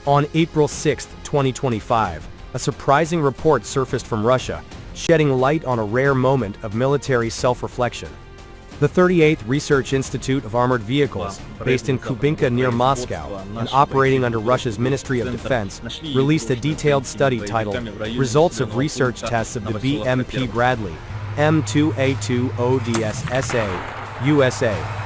On April 6, 2025, a surprising report surfaced from Russia, shedding light on a rare moment of military self-reflection. The 38th Research Institute of Armored Vehicles, based in Kubinka near Moscow, and operating under Russia's Ministry of Defense, released a detailed study titled Results of Research Tests of the BMP Bradley M2A2 ODS SA, USA.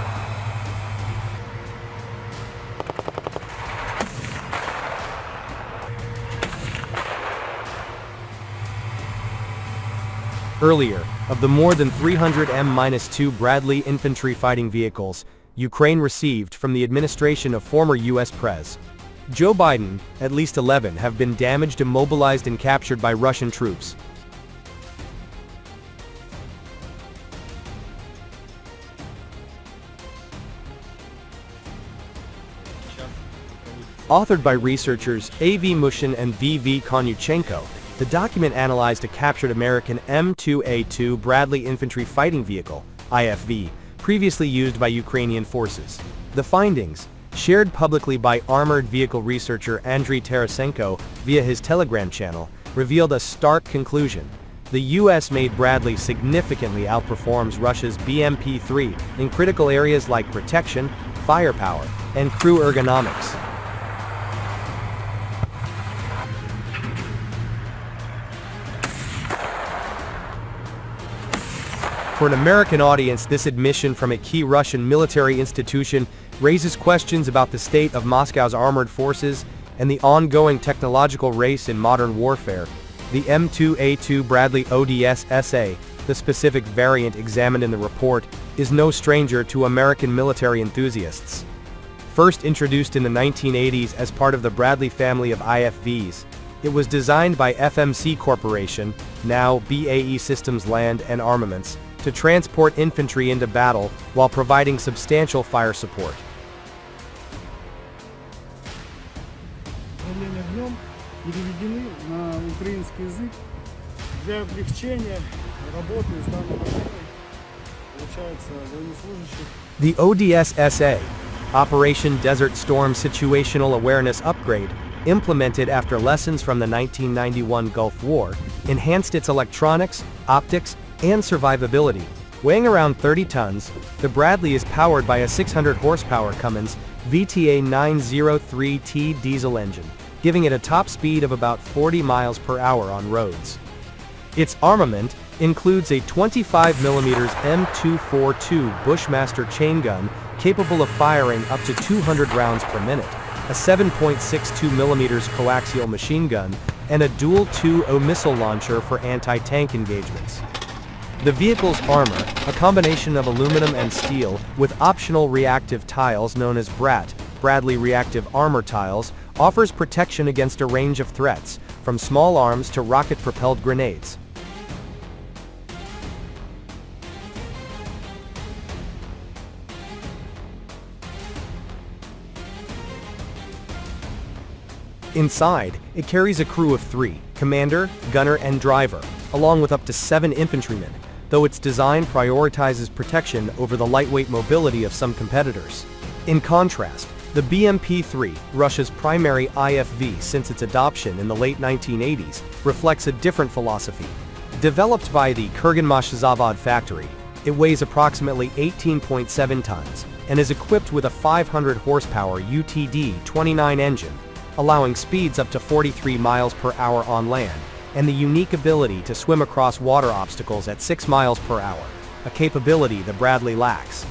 Earlier, of the more than 300 M2 Bradley infantry fighting vehicles Ukraine received from the administration of former U.S. Pres. Joe Biden, at least 11 have been damaged, immobilized and captured by Russian troops. Authored by researchers A.V. Mushin and V.V. Konuchenko, the document analyzed a captured American M2A2 Bradley infantry fighting vehicle, IFV, previously used by Ukrainian forces. The findings, shared publicly by armored vehicle researcher Andriy Tarasenko via his Telegram channel, revealed a stark conclusion. The US-made Bradley significantly outperforms Russia's BMP-3 in critical areas like protection, firepower, and crew ergonomics. For an American audience, this admission from a key Russian military institution raises questions about the state of Moscow's armored forces and the ongoing technological race in modern warfare. The M2A2 Bradley ODS SA, the specific variant examined in the report, is no stranger to American military enthusiasts. First introduced in the 1980s as part of the Bradley family of IFVs, it was designed by FMC Corporation, now BAE Systems Land Armaments, to transport infantry into battle while providing substantial fire support. The ODS SA, Operation Desert Storm Situational Awareness Upgrade, implemented after lessons from the 1991 Gulf War, enhanced its electronics, optics, and survivability. Weighing around 30 tons, the Bradley is powered by a 600 horsepower Cummins VTA 903T diesel engine, giving it a top speed of about 40 miles per hour on roads. Its armament includes a 25mm M2A2 Bushmaster chain gun capable of firing up to 200 rounds per minute, a 7.62mm coaxial machine gun, and a dual 2.0 missile launcher for anti-tank engagements. The vehicle's armor, a combination of aluminum and steel with optional reactive tiles known as BRAT, Bradley Reactive Armor Tiles, offers protection against a range of threats, from small arms to rocket-propelled grenades. Inside, it carries a crew of 3, commander, gunner, and driver, along with up to 7 infantrymen, though its design prioritizes protection over the lightweight mobility of some competitors. In contrast, the BMP-3, Russia's primary IFV since its adoption in the late 1980s, reflects a different philosophy. Developed by the Kurganmashzavod factory, it weighs approximately 18.7 tons and is equipped with a 500 horsepower UTD-29 engine, allowing speeds up to 43 miles per hour on land, and the unique ability to swim across water obstacles at 6 miles per hour, a capability the Bradley lacks.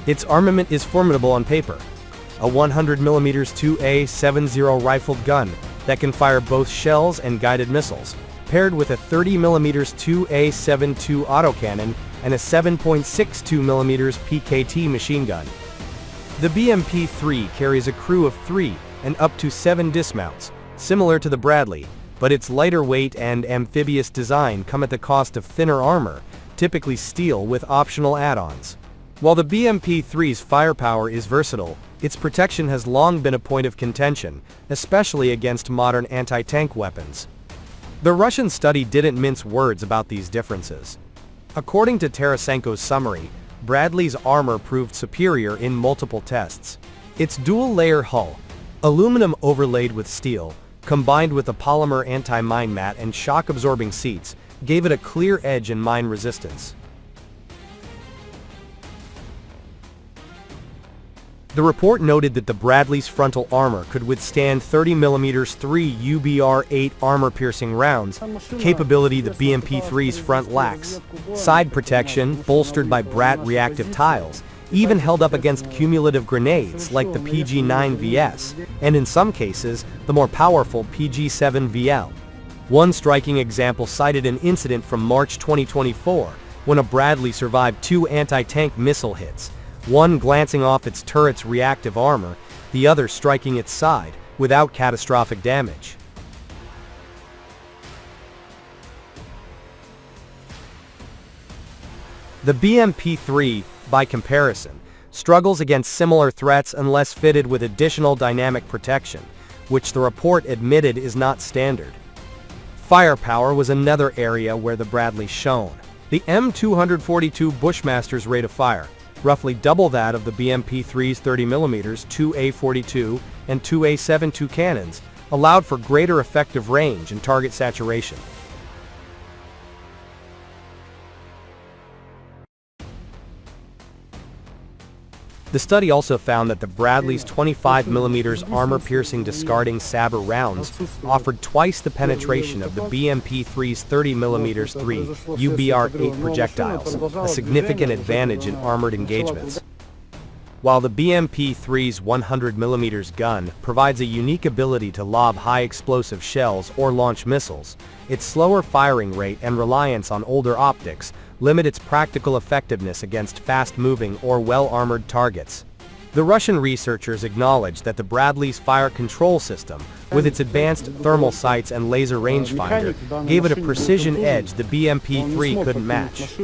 Its armament is formidable on paper. A 100mm 2A70 rifled gun that can fire both shells and guided missiles, paired with a 30mm 2A72 autocannon and a 7.62mm PKT machine gun. The BMP-3 carries a crew of 3 and up to 7 dismounts, similar to the Bradley, but its lighter weight and amphibious design come at the cost of thinner armor, typically steel with optional add-ons. While the BMP-3's firepower is versatile, Its protection has long been a point of contention, especially against modern anti-tank weapons. The Russian study didn't mince words about these differences. According to Tarasenko's summary, Bradley's armor proved superior in multiple tests. Its dual-layer hull, aluminum overlaid with steel, combined with a polymer anti-mine mat and shock-absorbing seats, gave it a clear edge in mine resistance. The report noted that the Bradley's frontal armor could withstand 30mm 3 UBR-8 armor-piercing rounds, capability the BMP-3's front lacks. Side protection, bolstered by Brat reactive tiles, even held up against cumulative grenades like the PG-9VS, and in some cases, the more powerful PG-7VL. One striking example cited an incident from March 2024, when a Bradley survived 2 anti-tank missile hits, one glancing off its turret's reactive armor, the other striking its side, without catastrophic damage. The BMP-3, by comparison, struggles against similar threats unless fitted with additional dynamic protection, which the report admitted is not standard. Firepower was another area where the Bradley shone. The M242 Bushmaster's rate of fire, roughly double that of the BMP-3's 30mm 2A42 and 2A72 cannons, allowed for greater effective range and target saturation. The study also found that the Bradley's 25mm armor-piercing discarding Sabre rounds offered twice the penetration of the BMP-3's 30mm 3 UBR-8 projectiles, a significant advantage in armored engagements. While the BMP-3's 100mm gun provides a unique ability to lob high-explosive shells or launch missiles, its slower firing rate and reliance on older optics limit its practical effectiveness against fast-moving or well-armored targets. The Russian researchers acknowledged that the Bradley's fire control system, with its advanced thermal sights and laser rangefinder, gave it a precision edge the BMP-3 couldn't match.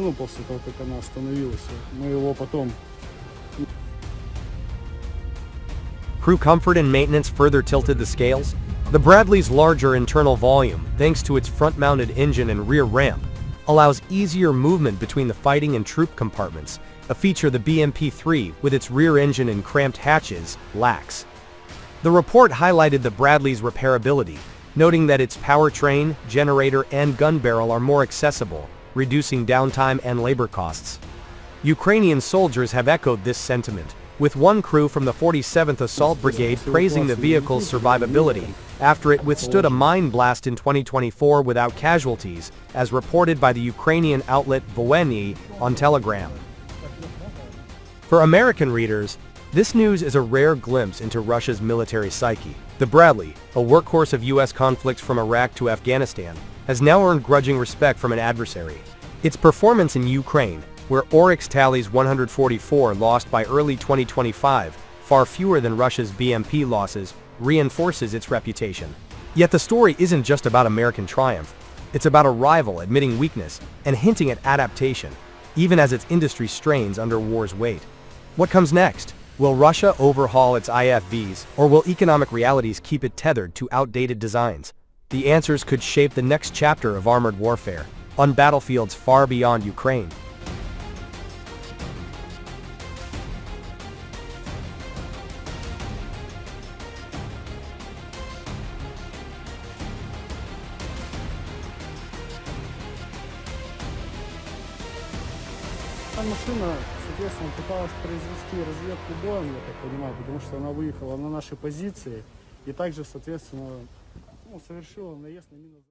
Crew comfort and maintenance further tilted the scales. The Bradley's larger internal volume, thanks to its front-mounted engine and rear ramp, allows easier movement between the fighting and troop compartments, a feature the BMP-3, with its rear engine and cramped hatches, lacks. The report highlighted the Bradley's repairability, noting that its powertrain, generator, and gun barrel are more accessible, reducing downtime and labor costs. Ukrainian soldiers have echoed this sentiment, with one crew from the 47th Assault Brigade praising the vehicle's survivability after it withstood a mine blast in 2024 without casualties, as reported by the Ukrainian outlet Voenny on Telegram. For American readers, this news is a rare glimpse into Russia's military psyche. The Bradley, a workhorse of U.S. conflicts from Iraq to Afghanistan, has now earned grudging respect from an adversary. Its performance in Ukraine, where Oryx tallies 144 lost by early 2025, far fewer than Russia's BMP losses, reinforces its reputation. Yet the story isn't just about American triumph. It's about a rival admitting weakness and hinting at adaptation, even as its industry strains under war's weight. What comes next? Will Russia overhaul its IFVs, or will economic realities keep it tethered to outdated designs? The answers could shape the next chapter of armored warfare, on battlefields far beyond Ukraine. Машина, соответственно, пыталась произвести разведку боем, я так понимаю, потому что она выехала на наши позиции и также, соответственно, совершила наезд на минус.